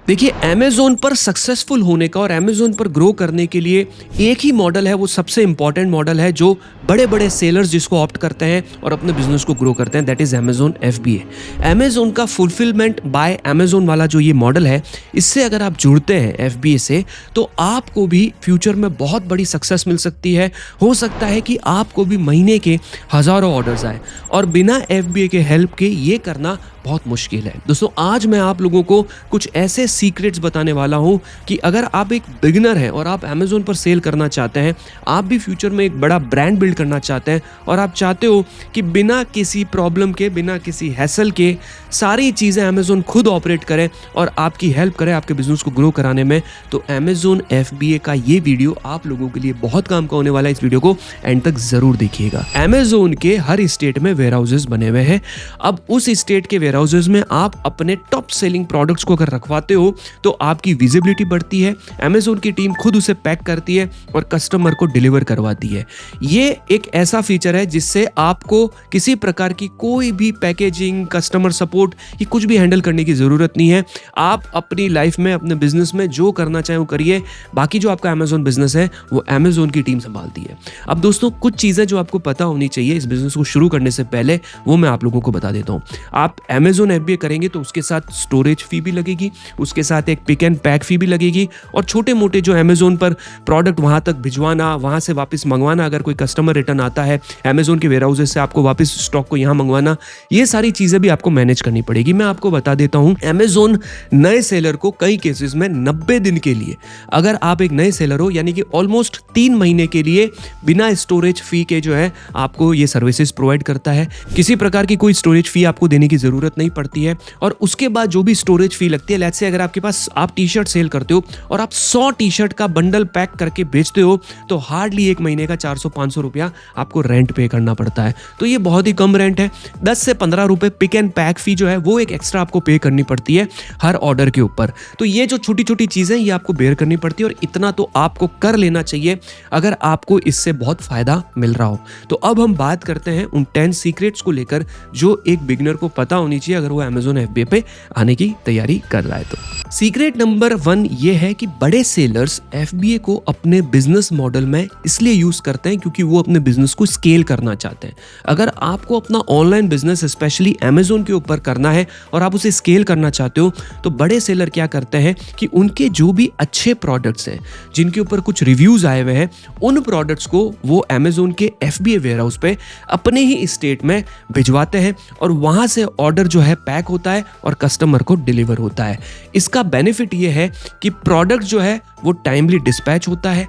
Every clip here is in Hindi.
देखिए, अमेज़न पर सक्सेसफुल होने का और अमेज़न पर ग्रो करने के लिए एक ही मॉडल है, वो सबसे इंपॉर्टेंट मॉडल है जो बड़े-बड़े सेलर्स जिसको ऑप्ट करते हैं और अपने बिजनेस को ग्रो करते हैं, that is Amazon FBA. Amazon का फुलफिलमेंट बाय अमेज़न वाला जो ये मॉडल है, इससे अगर आप जुड़ते हैं एफबीए से, तो आपको भी फ्यूचर में बहुत बड़ी सक्सेस मिल सकती है। हो सकता है कि आपको भी महीने के हज़ारों ऑर्डर्स आए और बिना एफबीए के हेल्प के ये करना बहुत मुश्किल है। दोस्तों, आज मैं आप लोगों को कुछ ऐसे सीक्रेट्स बताने वाला हूं कि अगर आप एक बिगिनर हैं और आप अमेज़न पर सेल करना चाहते हैं, आप भी फ्यूचर में एक बड़ा ब्रांड बिल्ड करना चाहते हैं और आप चाहते हो कि बिना किसी प्रॉब्लम के, बिना किसी हैसल के सारी चीज़ें अमेज़न खुद ऑपरेट करे और आपकी हेल्प करे आपके बिजनेस को ग्रो कराने में, तो अमेज़न एफबीए का ये वीडियो आप लोगों के लिए बहुत काम का होने वाला है। इस वीडियो को एंड तक जरूर देखिएगा। अमेज़न के हर स्टेट में वेयर हाउसेज बने हुए हैं। अब उस स्टेट के वेयर हाउसेज में आप अपने टॉप सेलिंग प्रोडक्ट्स को अगर रखवाते हो तो आपकी विजिबिलिटी बढ़ती है, अमेज़न की टीम खुद उसे पैक करती है और कस्टमर को डिलीवर करवाती है। ये एक ऐसा फीचर है जिससे आपको किसी प्रकार की कोई भी पैकेजिंग, कस्टमर सपोर्ट, ये कुछ भी हैंडल करने की जरूरत नहीं है। आप अपनी लाइफ में, अपने बिजनेस में जो करना चाहें वो करिए। बाकी जो आपका अमेज़न बिजनेस है वो अमेज़न की टीम संभालती है। अब दोस्तों, कुछ चीजें जो आपको पता होनी चाहिए इस बिजनेस को शुरू करने से पहले, वो मैं आप लोगों को बता देता हूं। आप अमेज़न एफबीए करेंगे तो उसके साथ स्टोरेज फी भी लगेगी, उसके साथ एक पिक एंड पैक फी भी लगेगी और छोटे मोटे जो अमेज़न पर प्रोडक्ट वहां तक भिजवाना, वहां से वापस मंगवाना, अगर कोई कस्टमर रिटर्न आता है अमेज़न के वेयर हाउसेज से, आपको वापस स्टॉक को यहां मंगवाना, ये सारी चीजें भी आपको मैनेज करनी पड़ेगी। मैं आपको बता देता हूं, अमेज़न नए सेलर को कई केसेस में 90 दिन के लिए, अगर आप एक नए सेलर हो यानी कि ऑलमोस्ट 3 महीने के लिए बिना स्टोरेज फी के जो है आपको ये सर्विसेज प्रोवाइड करता है। किसी प्रकार की कोई स्टोरेज फी आपको देने की जरूरत नहीं पड़ती है। और उसके बाद जो भी स्टोरेज फी लगती है, लेट्स से अगर आपके पास, आप टी शर्ट सेल करते हो और आप 100 टी शर्ट का बंडल पैक करके बेचते हो, तो हार्डली एक महीने का 400-500 रुपया आपको रेंट पे करना पड़ता है। तो ये बहुत ही कम रेंट है। 10 से 15 रुपए पिक एंड पैक फी जो है वो एक एक्स्ट्रा आपको पे करनी पड़ती है हर ऑर्डर के ऊपर। तो ये जो छोटी छोटी चीजें ये आपको बेयर करनी पड़ती है और इतना तो आपको कर लेना चाहिए अगर आपको इससे बहुत फायदा मिल रहा हो। तो अब हम बात करते हैं उन 10 सीक्रेट्स को लेकर जो एक बिगिनर को पता होनी चाहिए अगर वो अमेज़न एफबीए पे आने की तैयारी कर रहा है। तो सीक्रेट नंबर 1 ये है कि बड़े सेलर्स एफबीए को अपने बिजनेस मॉडल में इसलिए यूज करते हैं क्योंकि वो अपने बिजनेस को स्केल करना चाहते हैं। अगर आपको अपना ऑनलाइन बिजनेस स्पेशली अमेज़न के ऊपर करना है और आप उसे स्केल करना चाहते हो, तो बड़े सेलर क्या करते हैं कि उनके जो भी अच्छे प्रोडक्ट्स हैं, जिनके ऊपर कुछ रिव्यूज आए हुए हैं, उन प्रोडक्ट्स को वो अमेज़न के एफबीए वेयर हाउस पे अपने ही स्टेट में भिजवाते हैं और वहां से ऑर्डर जो है पैक होता है और कस्टमर को डिलीवर होता है। इसका बेनिफिट ये है कि प्रोडक्ट जो है वो टाइमली डिस्पैच होता है,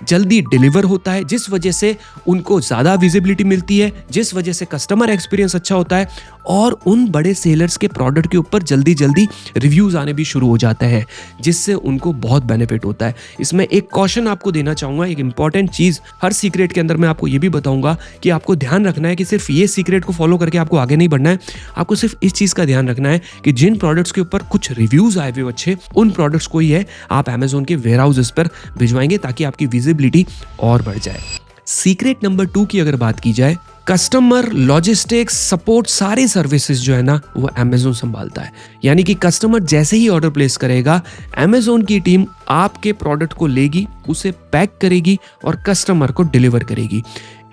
जल्दी डिलीवर होता है, जिस वजह से उनको ज़्यादा विजिबिलिटी मिलती है, जिस वजह से कस्टमर एक्सपीरियंस अच्छा होता है और उन बड़े सेलर्स के प्रोडक्ट के ऊपर जल्दी जल्दी रिव्यूज़ आने भी शुरू हो जाते हैं, जिससे उनको बहुत बेनिफिट होता है। इसमें एक कॉशन आपको देना चाहूँगा, एक इंपॉर्टेंट चीज़ हर सीक्रेट के अंदर मैं आपको ये भी बताऊँगा कि आपको ध्यान रखना है कि सिर्फ ये सीक्रेट को फॉलो करके आपको आगे नहीं बढ़ना है। आपको सिर्फ इस चीज़ का ध्यान रखना है कि जिन प्रोडक्ट्स के ऊपर कुछ रिव्यूज़ आए हुए अच्छे, उन प्रोडक्ट्स को ही है आप अमेज़न के वेयर हाउसेस पर भिजवाएंगे ताकि आपकी विजिबिलिटी और बढ़ जाए। सीक्रेट नंबर 2 की अगर बात की जाए, कस्टमर लॉजिस्टिक्स सपोर्ट सारे सर्विसेज जो है ना वो अमेज़न संभालता है। यानी कि कस्टमर जैसे ही ऑर्डर प्लेस करेगा, अमेज़न की टीम आपके प्रोडक्ट को लेगी, उसे पैक करेगी और कस्टमर को डिलीवर करेगी।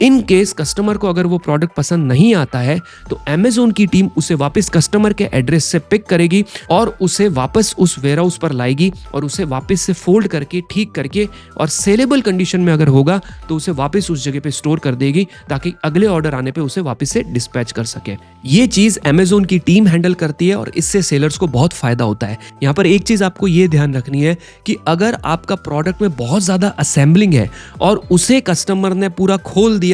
इन केस कस्टमर को अगर वो प्रोडक्ट पसंद नहीं आता है तो अमेज़न की टीम उसे वापस कस्टमर के एड्रेस से पिक करेगी और उसे वापस उस वेयर हाउस पर लाएगी और उसे वापस से फोल्ड करके, ठीक करके और सेलेबल कंडीशन में अगर होगा तो उसे वापस उस जगह पे स्टोर कर देगी ताकि अगले ऑर्डर आने पे उसे वापस से डिस्पैच कर सके। ये चीज अमेज़न की टीम हैंडल करती है और इससे सेलर्स को बहुत फायदा होता है। यहाँ पर एक चीज आपको ये ध्यान रखनी है कि अगर आपका प्रोडक्ट में बहुत ज्यादा असेंबलिंग है और उसे कस्टमर ने पूरा खोल दिया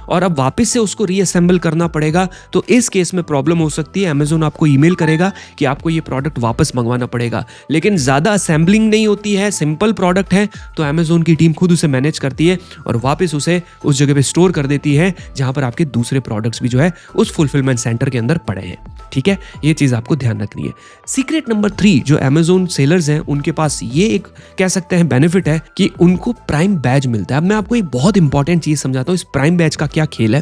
और अब वापस से उसको रीअसेंबल करना पड़ेगा, तो इस केस में प्रॉब्लम हो सकती है। अमेज़न आपको ईमेल करेगा कि आपको ये प्रोडक्ट वापस मंगवाना पड़ेगा। लेकिन ज्यादा असेंबलिंग नहीं होती है, सिंपल प्रोडक्ट है, तो अमेज़न की टीम खुद उसे मैनेज करती है और वापस उसे उस जगह पे स्टोर कर देती है जहां पर आपके दूसरे प्रोडक्ट्स भी जो है उस फुलफिलमेंट सेंटर के अंदर पड़े हैं। ठीक है, ये चीज आपको ध्यान रखनी है। सीक्रेट नंबर 3 जो अमेज़न सेलर्स हैं उनके पास ये एक कह सकते हैं बेनिफिट है कि उनको प्राइम बैज मिलता है। अब मैं आपको एक बहुत इंपॉर्टेंट चीज समझाता हूँ, इस प्राइम बैज का क्या खेल है।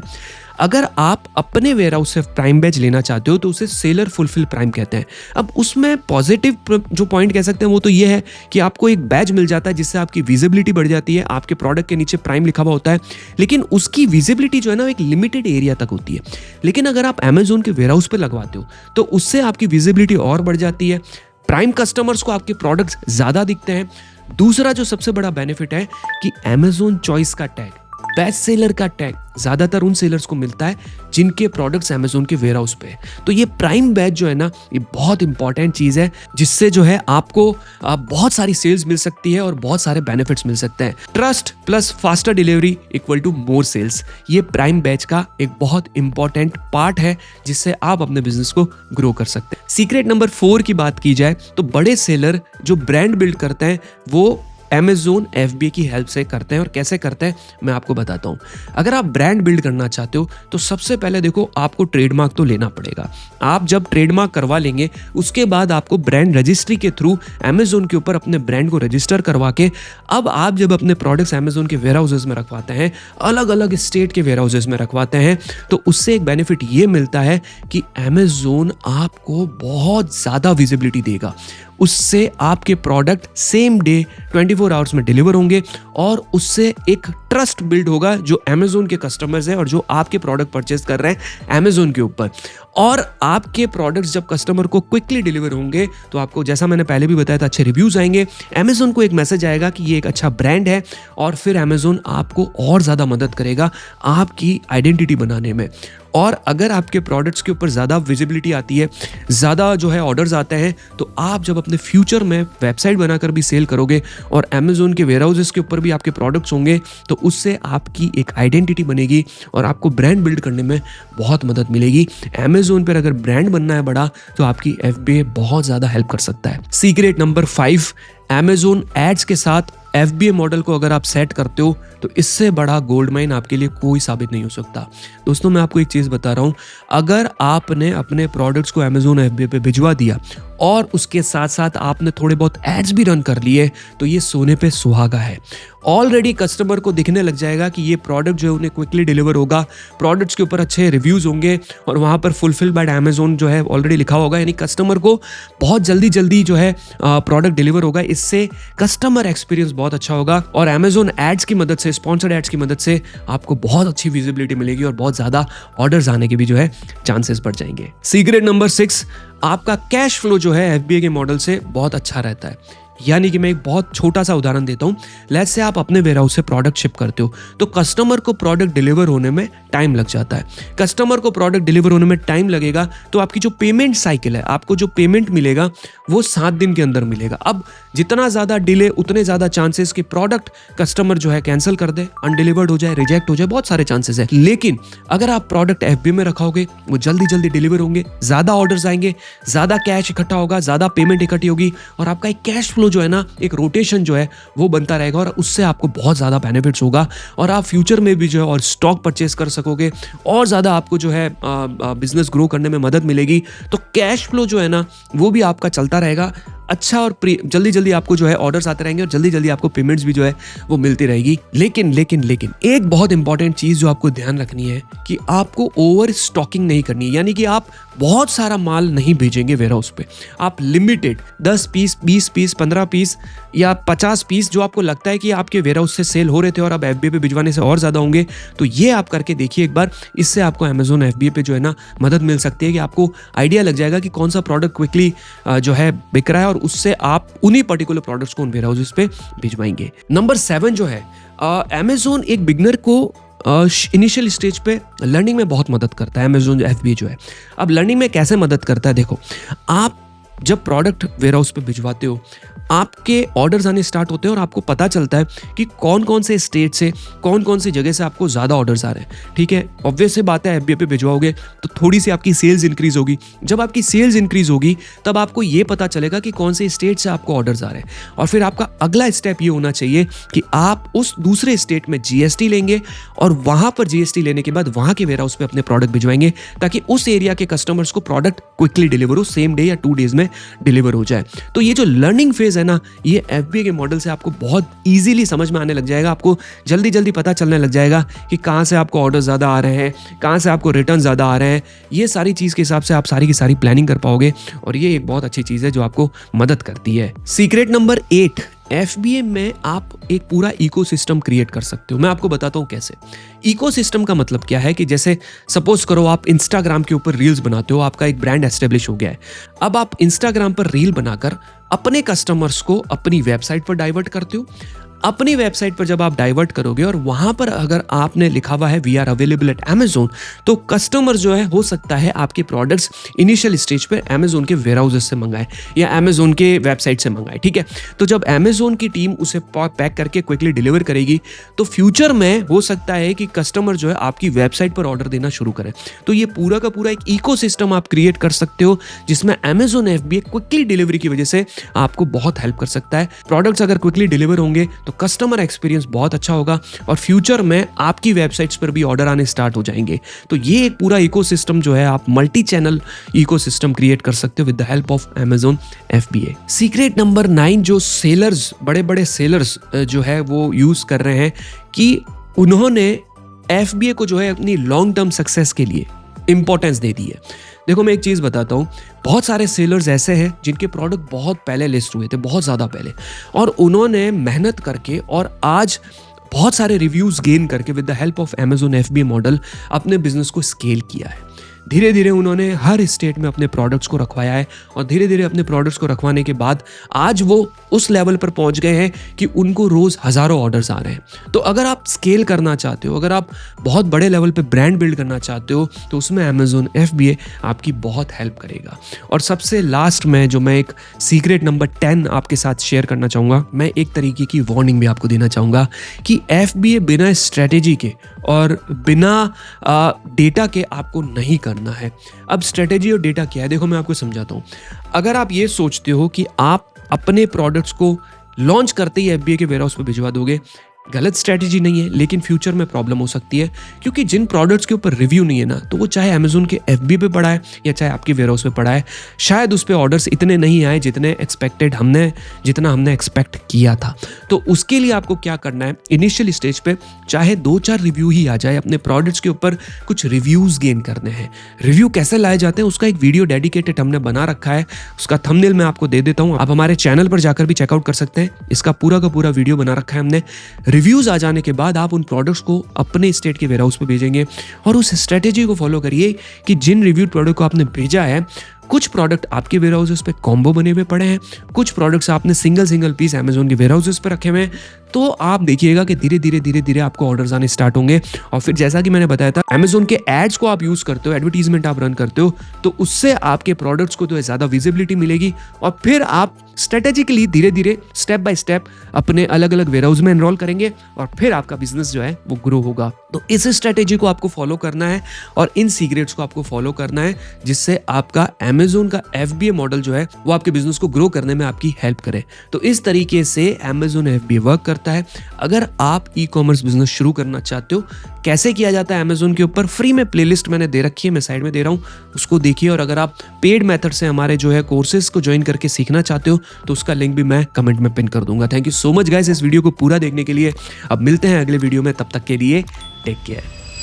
अगर आप अपने वेयरहाउस से प्राइम बैच लेना चाहते हो तो उसे सेलर फुलफिल प्राइम कहते हैं। अब उसमें पॉजिटिव जो पॉइंट कह सकते हैं वो तो ये है कि आपको एक बैच मिल जाता है जिससे आपकी विजिबिलिटी बढ़ जाती है, आपके प्रोडक्ट के नीचे प्राइम लिखा हुआ होता है, लेकिन उसकी विजिबिलिटी जो है ना एक लिमिटेड एरिया तक होती है। लेकिन अगर आप अमेजोन के वेयरहाउस पे लगवाते हो तो उससे आपकी विजिबिलिटी और बढ़ जाती है, प्राइम कस्टमर्स को आपके प्रोडक्ट्स ज्यादा दिखते हैं। दूसरा जो सबसे बड़ा बेनिफिट है कि अमेजोन चॉइस का टैग, बेस्ट सेलर का टैग ज्यादातर उन सेलर्स को मिलता है जिनके प्रोडक्ट्स अमेजोन के वेयरहाउस पे है। तो ये प्राइम बैच जो है ना ये बहुत इंपॉर्टेंट चीज है जिससे जो है आपको बहुत सारी सेल्स मिल सकती है और बहुत सारे बेनिफिट्स मिल सकते हैं। Trust plus faster delivery equal to more sales, ये प्राइम बैच का एक बहुत इंपॉर्टेंट पार्ट है जिससे आप अपने बिजनेस को ग्रो कर सकते हैं। सीक्रेट नंबर 4 की बात की जाए तो बड़े सेलर जो ब्रांड बिल्ड करते हैं वो अमेजोन FBA की हेल्प से करते हैं। और कैसे करते हैं मैं आपको बताता हूं। अगर आप ब्रांड बिल्ड करना चाहते हो तो सबसे पहले देखो आपको ट्रेडमार्क तो लेना पड़ेगा। आप जब ट्रेडमार्क करवा लेंगे उसके बाद आपको ब्रांड रजिस्ट्री के थ्रू अमेजोन के ऊपर अपने ब्रांड को रजिस्टर करवा के अब आप जब अपने प्रोडक्ट्स अमेजोन के वेयर हाउसेज में रखवाते हैं, अलग अलग स्टेट के वेयर हाउसेज में रखवाते हैं, तो उससे एक बेनिफिट ये मिलता है कि अमेजोन आपको बहुत ज्यादा विजिबिलिटी देगा। उससे आपके प्रोडक्ट सेम डे 24 आवर्स में डिलीवर होंगे और उससे एक ट्रस्ट बिल्ड होगा जो अमेजोन के कस्टमर्स हैं और जो आपके प्रोडक्ट परचेज कर रहे हैं अमेजोन के ऊपर। और आपके प्रोडक्ट्स जब कस्टमर को क्विकली डिलीवर होंगे तो आपको, जैसा मैंने पहले भी बताया था, अच्छे रिव्यूज आएंगे, अमेजोन को एक मैसेज आएगा कि ये एक अच्छा ब्रांड है और फिर अमेजोन आपको और ज़्यादा मदद करेगा आपकी आइडेंटिटी बनाने में। और अगर आपके प्रोडक्ट्स के ऊपर ज़्यादा विजिबिलिटी आती है, ज़्यादा जो है ऑर्डर्स आते हैं, तो आप जब अपने फ्यूचर में वेबसाइट बनाकर भी सेल करोगे और अमेजोन के वेयर हाउसेस के ऊपर भी आपके प्रोडक्ट्स होंगे तो उससे आपकी एक आइडेंटिटी बनेगी और आपको ब्रांड बिल्ड करने में बहुत मदद मिलेगी। अमेजोन पर अगर ब्रांड बनना है बड़ा तो आपकी FBA बहुत ज़्यादा हेल्प कर सकता है। सीक्रेट नंबर 5, अमेजोन एड्स के साथ FBA मॉडल को अगर आप सेट करते हो तो इससे बड़ा गोल्ड माइन आपके लिए कोई साबित नहीं हो सकता। दोस्तों मैं आपको एक चीज़ बता रहा हूँ, अगर आपने अपने प्रोडक्ट्स को अमेजोन FBA पे भिजवा दिया और उसके साथ साथ आपने थोड़े बहुत एड्स भी रन कर लिए तो ये सोने पे सुहागा है। ऑलरेडी कस्टमर को दिखने लग जाएगा कि ये प्रोडक्ट जो है उन्हें क्विकली डिलीवर होगा, प्रोडक्ट्स के ऊपर अच्छे रिव्यूज़ होंगे और वहाँ पर फुलफिल बाय अमेजोन जो है ऑलरेडी लिखा होगा, यानी कस्टमर को बहुत जल्दी जो है प्रोडक्ट डिलीवर होगा। इससे कस्टमर एक्सपीरियंस बहुत अच्छा होगा और अमेजोन एड्स की मदद से, स्पॉन्सर्ड एड्स की मदद से आपको बहुत अच्छी विजिबिलिटी मिलेगी और बहुत ज़्यादा ऑर्डर्स आने के भी जो है चांसेस बढ़ जाएंगे। सीक्रेट नंबर 6, आपका कैश फ्लो जो है FBA के मॉडल से बहुत अच्छा रहता है। यानी कि मैं एक बहुत छोटा सा उदाहरण देता हूँ। लेट्स से आप अपने वेयरहाउस से प्रोडक्ट शिप करते हो तो कस्टमर को प्रोडक्ट डिलीवर होने में टाइम लग जाता है। कस्टमर को प्रोडक्ट डिलीवर होने में टाइम लगेगा तो आपकी जो पेमेंट साइकिल है, आपको जो पेमेंट मिलेगा वो 7 दिन के अंदर मिलेगा। अब जितना ज़्यादा डिले उतने ज़्यादा चांसेस कि प्रोडक्ट कस्टमर जो है कैंसिल कर दे, अनडिलीवर्ड हो जाए, रिजेक्ट हो जाए, बहुत सारे चांसेस है। लेकिन अगर आप प्रोडक्ट FBA में रखाओगे वो जल्दी डिलीवर होंगे, ज़्यादा ऑर्डर्स आएंगे, ज़्यादा कैश इकट्ठा होगा, ज़्यादा पेमेंट इकट्ठी होगी और आपका एक कैश फ्लो जो है ना, एक रोटेशन जो है वो बनता रहेगा और उससे आपको बहुत ज़्यादा बेनिफिट्स होगा और आप फ्यूचर में भी जो है और स्टॉक परचेस कर सकोगे और ज़्यादा आपको जो है बिजनेस ग्रो करने में मदद मिलेगी। तो कैश फ्लो जो है ना वो भी आपका चलता रहेगा अच्छा और जल्दी आपको जो है ऑर्डर्स आते रहेंगे और जल्दी आपको पेमेंट्स भी जो है वो मिलती रहेगी। लेकिन एक बहुत इंपॉर्टेंट चीज़ जो आपको ध्यान रखनी है कि आपको ओवर स्टॉकिंग नहीं करनी है, यानी कि आप बहुत सारा माल नहीं भेजेंगे वेयरहाउस पे। आप लिमिटेड 10 पीस, 20 पीस, 15 पीस या 50 पीस जो आपको लगता है कि आपके वेयरहाउस से सेल हो रहे थे और अब FBA पे भिजवाने से और ज़्यादा होंगे, तो ये आप करके देखिए एक बार। इससे आपको अमेजोन FBA पे जो है ना मदद मिल सकती है कि आपको आइडिया लग जाएगा कि कौन सा प्रोडक्ट क्विकली जो है बिक रहा है और उससे आप उन्हीं पर्टिकुलर प्रोडक्ट्स को उन वेयरहाउसेस पे भिजवाएंगे। नंबर 7 जो है, अमेजोन एक बिगनर को इनिशियल स्टेज पे लर्निंग में बहुत मदद करता है। अमेजोन FBA जो है, अब लर्निंग में कैसे मदद करता है, देखो आप जब प्रोडक्ट वेयरहाउस पे भिजवाते हो आपके ऑर्डर्स आने स्टार्ट होते हैं और आपको पता चलता है कि कौन कौन से स्टेट से, कौन कौन सी जगह से आपको ज़्यादा ऑर्डर्स आ रहे हैं। ठीक है, ऑब्वियस बात है FBA पे भिजवाओगे तो थोड़ी सी आपकी सेल्स इंक्रीज होगी। जब आपकी सेल्स इंक्रीज होगी तब आपको ये पता चलेगा कि कौन से स्टेट से आपको ऑर्डर्स आ रहे हैं और फिर आपका अगला स्टेप ये होना चाहिए कि आप उस दूसरे स्टेट में GST लेंगे और वहाँ पर GST लेने के बाद वहाँ के वेयरहाउस पे अपने प्रोडक्ट भिजवाएंगे ताकि उस एरिया के कस्टमर्स को प्रोडक्ट क्विकली डिलीवर हो, सेम डे या 2 डेज में डिलीवर हो जाए। तो ये जो लर्निंग फेज चीज़ है ना, ये FBA के मॉडल से आपको बहुत ईजिली समझ में आने लग जाएगा। आपको जल्दी जल्दी पता चलने लग जाएगा कि कहाँ से आपको ऑर्डर ज़्यादा आ रहे हैं, कहाँ से आपको रिटर्न ज़्यादा आ रहे हैं। ये सारी चीज़ के हिसाब से आप सारी की सारी प्लानिंग कर पाओगे और ये एक बहुत अच्छी चीज़ है जो आपको मदद करती है। सीक्रेट नंबर 8, FBA में आप एक पूरा इकोसिस्टम क्रिएट कर सकते हो। मैं आपको बताता हूँ कैसे। इकोसिस्टम का मतलब क्या है कि जैसे सपोज करो आप इंस्टाग्राम के ऊपर रील्स बनाते हो, आपका एक ब्रांड एस्टेब्लिश हो गया है। अब आप इंस्टाग्राम पर रील बनाकर अपने कस्टमर्स को अपनी वेबसाइट पर डाइवर्ट करते हो। अपनी वेबसाइट पर जब आप डाइवर्ट करोगे और वहां पर अगर आपने लिखा हुआ है we are available at Amazon, तो कस्टमर जो है हो सकता है आपके प्रोडक्ट्स इनिशियल स्टेज पे Amazon के वेयर हाउसेस से मंगाए या Amazon के वेबसाइट से मंगाए, ठीक है। तो जब Amazon की टीम उसे पैक करके क्विकली डिलीवर करेगी तो फ्यूचर में हो सकता है कि कस्टमर जो है आपकी वेबसाइट पर ऑर्डर देना शुरू करे। तो ये पूरा का पूरा एक इकोसिस्टम आप क्रिएट कर सकते हो जिसमें Amazon FBA क्विकली डिलीवरी की वजह से आपको बहुत हेल्प कर सकता है। प्रोडक्ट्स अगर क्विकली डिलीवर होंगे तो कस्टमर एक्सपीरियंस बहुत अच्छा होगा और फ्यूचर में आपकी वेबसाइट्स पर भी ऑर्डर आने स्टार्ट हो जाएंगे। तो ये एक पूरा इकोसिस्टम जो है आप मल्टी चैनल इकोसिस्टम क्रिएट कर सकते हो with the help of Amazon FBA। Secret number 9 जो सेलर्स, बड़े बड़े सेलर्स जो है वो यूज कर रहे हैं कि उन्होंने FBA को जो है अपनी लॉन्ग टर्म सक्सेस के लिए इंपॉर्टेंस दे दी है। देखो मैं एक चीज़ बताता हूँ, बहुत सारे सेलर्स ऐसे हैं जिनके प्रोडक्ट बहुत पहले लिस्ट हुए थे, बहुत ज़्यादा पहले, और उन्होंने मेहनत करके और आज बहुत सारे रिव्यूज़ गेन करके with the help of Amazon FBA model अपने बिजनेस को स्केल किया है। धीरे धीरे उन्होंने हर स्टेट में अपने प्रोडक्ट्स को रखवाया है और धीरे धीरे अपने प्रोडक्ट्स को रखवाने के बाद आज वो उस लेवल पर पहुंच गए हैं कि उनको रोज़ हज़ारों ऑर्डर्स आ रहे हैं। तो अगर आप स्केल करना चाहते हो, अगर आप बहुत बड़े लेवल पे ब्रांड बिल्ड करना चाहते हो, तो उसमें Amazon FBA आपकी बहुत हेल्प करेगा। और सबसे लास्ट में जो मैं एक सीक्रेट नंबर 10 आपके साथ शेयर करना चाहूँगा, मैं एक तरीके की वार्निंग भी आपको देना चाहूँगा कि FBA बिना स्ट्रेटेजी के और बिना डेटा के आपको नहीं करना है। अब स्ट्रेटेजी और डेटा क्या है, देखो मैं आपको समझाता हूँ। अगर आप ये सोचते हो कि आप अपने प्रोडक्ट्स को लॉन्च करते ही FBA के वेयरहाउस पे भिजवा दोगे, गलत स्ट्रेटेजी नहीं है, लेकिन फ्यूचर में प्रॉब्लम हो सकती है क्योंकि जिन प्रोडक्ट्स के ऊपर रिव्यू नहीं है ना, तो वो चाहे Amazon के FBA पे पड़ा है या चाहे आपके वेयरहाउस पे पड़ा है, शायद उस पे ऑर्डर्स इतने नहीं आए जितना हमने एक्सपेक्ट किया था। तो उसके लिए आपको क्या करना है, इनिशियल स्टेज पे चाहे 2-4 रिव्यू ही आ जाए, अपने प्रोडक्ट्स के ऊपर कुछ रिव्यूज गेन करने हैं। रिव्यू कैसे लाए जाते हैं उसका एक वीडियो डेडिकेटेड हमने बना रखा है, उसका थंबनेल मैं आपको दे देता हूँ, आप हमारे चैनल पर जाकर भी चेकआउट कर सकते हैं। इसका पूरा का पूरा वीडियो बना रखा है हमने। रिव्यूज आ जाने के बाद आप उन प्रोडक्ट्स को अपने स्टेट के वेयरहाउस पे भेजेंगे और उस स्ट्रेटेजी को फॉलो करिए कि जिन रिव्यूड प्रोडक्ट को आपने भेजा है, कुछ प्रोडक्ट आपके वेयरहाउसेस पे कॉम्बो बने हुए पड़े हैं, कुछ प्रोडक्ट्स आपने सिंगल पीस Amazon के वेयरहाउसेस पे रखे हुए हैं। तो आप देखिएगा कि धीरे धीरे आपको ऑर्डर्स आने स्टार्ट होंगे और फिर जैसा कि मैंने बताया था, Amazon के एड्स को आप यूज करते हो, एडवर्टीजमेंट आप रन करते हो, तो उससे आपके प्रोडक्ट्स को तो ज्यादा विजिबिलिटी मिलेगी और फिर आप स्ट्रेटेजिकली धीरे धीरे स्टेप बाय स्टेप अपने अलग अलग वेयरहाउस में एनरोल करेंगे और फिर आपका बिजनेस जो है वो ग्रो होगा। तो इस स्ट्रेटेजी को आपको फॉलो करना है और इन सीक्रेट्स को आपको फॉलो करना है जिससे आपका Amazon का FBA मॉडल जो है वो आपके बिजनेस को ग्रो करने में आपकी हेल्प करे। तो इस तरीके से Amazon FBA वर्क करता है। अगर आप ई-कॉमर्स बिजनेस शुरू करना चाहते हो, कैसे किया जाता है Amazon के ऊपर, फ्री में प्लेलिस्ट मैंने दे रखी है, मैं साइड में दे रहा हूँ, उसको देखिए। और अगर आप पेड मेथड से हमारे जो है कोर्सेज को ज्वाइन करके सीखना चाहते हो तो उसका लिंक भी मैं कमेंट में पिन कर दूंगा। Thank you so much guys इस वीडियो को पूरा देखने के लिए। अब मिलते हैं अगले वीडियो में, तब तक के लिए टेक केयर।